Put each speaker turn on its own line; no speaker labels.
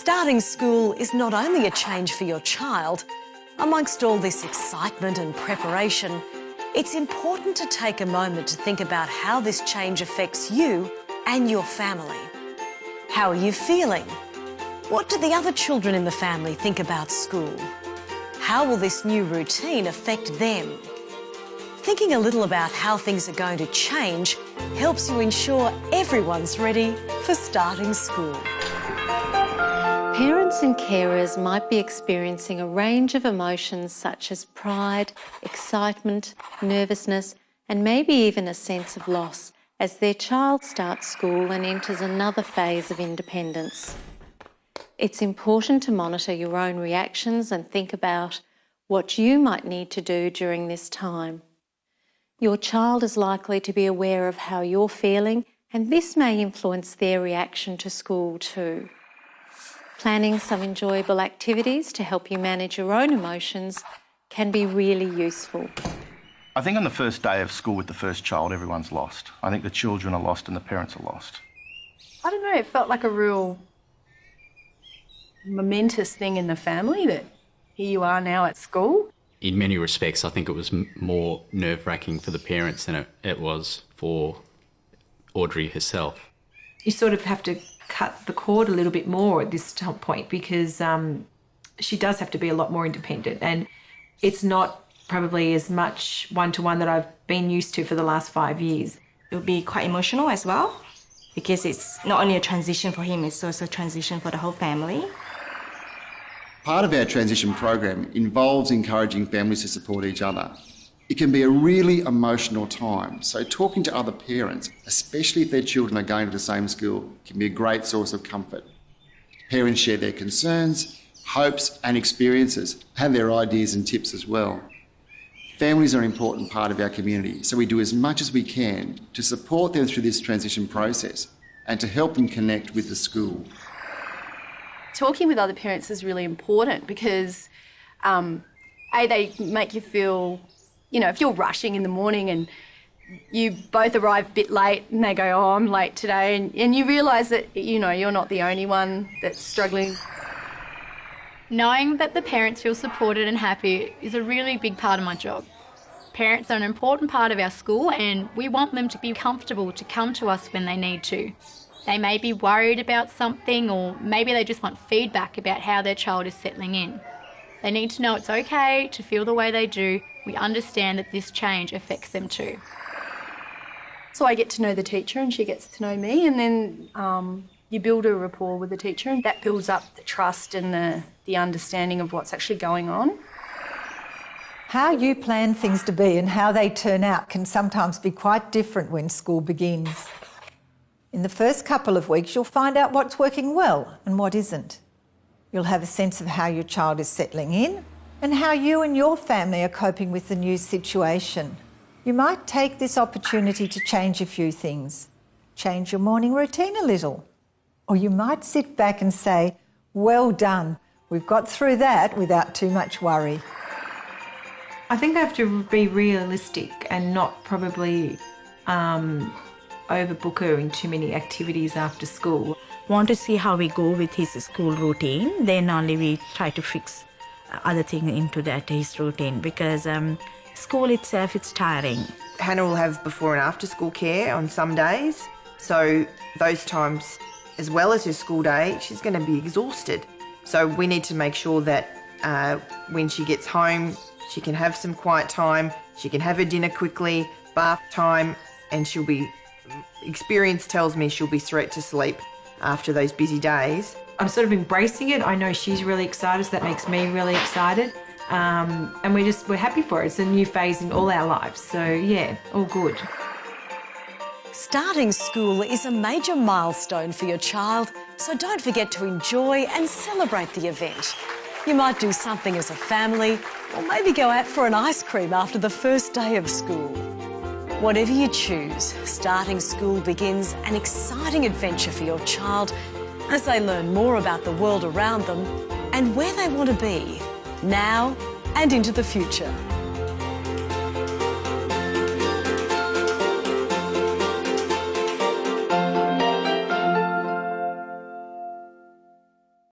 Starting school is not only a change for your child. Amongst all this excitement and preparation, it's important to take a moment to think about how this change affects you and your family. How are you feeling? What do the other children in the family think about school? How will this new routine affect them? Thinking a little about how things are going to change helps you ensure everyone's ready for starting school.
Parents and carers might be experiencing a range of emotions such as pride, excitement, nervousness, and maybe even a sense of loss as their child starts school and enters another phase of independence. It's important to monitor your own reactions and think about what you might need to do during this time. Your child is likely to be aware of how you're feeling, and this may influence their reaction to school too. Planning some enjoyable activities to help you manage your own emotions can be really useful.
I think on the first day of school with the first child, everyone's lost. I think the children are lost and the parents are lost.
I don't know, it felt like a real momentous thing in the family that here you are now at school.
In many respects, I think it was more nerve-wracking for the parents than it was for Audrey herself.
You sort of have to cut the cord a little bit more at this point because she does have to be a lot more independent, and it's not probably as much one-to-one that I've been used to for the last 5 years.
It will be quite emotional as well because it's not only a transition for him, it's also a transition for the whole family.
Part of our transition program involves encouraging families to support each other. It can be a really emotional time, so talking to other parents, especially if their children are going to the same school, can be a great source of comfort. Parents share their concerns, hopes and experiences, and their ideas and tips as well. Families are an important part of our community, so we do as much as we can to support them through this transition process and to help them connect with the school.
Talking with other parents is really important because, they make you feel, if you're rushing in the morning and you both arrive a bit late and they go, oh, I'm late today, and you realise that, you're not the only one that's struggling.
Knowing that the parents feel supported and happy is a really big part of my job. Parents are an important part of our school and we want them to be comfortable to come to us when they need to. They may be worried about something, or maybe they just want feedback about how their child is settling in. They need to know it's okay to feel the way they do. We understand that this change affects them too.
So I get to know the teacher and she gets to know me, and then you build a rapport with the teacher, and that builds up the trust and the understanding of what's actually going on.
How you plan things to be and how they turn out can sometimes be quite different when school begins. In the first couple of weeks, you'll find out what's working well and what isn't. You'll have a sense of how your child is settling in and how you and your family are coping with the new situation. You might take this opportunity to change a few things. Change your morning routine a little. Or you might sit back and say, well done, we've got through that without too much worry.
I think they have to be realistic and not probably overbook her in too many activities after school.
Want to see how we go with his school routine, then only we try to fix other things into that his routine, because school itself, it's tiring.
Hannah will have before and after school care on some days, so those times, as well as her school day, she's going to be exhausted. So we need to make sure that when she gets home, she can have some quiet time, she can have her dinner quickly, bath time, and experience tells me she'll be straight to sleep after those busy days.
I'm sort of embracing it. I know she's really excited, so that makes me really excited. And we're happy for it. It's a new phase in all our lives. So yeah, all good.
Starting school is a major milestone for your child, so don't forget to enjoy and celebrate the event. You might do something as a family, or maybe go out for an ice cream after the first day of school. Whatever you choose, starting school begins an exciting adventure for your child as they learn more about the world around them and where they want to be, now and into the future.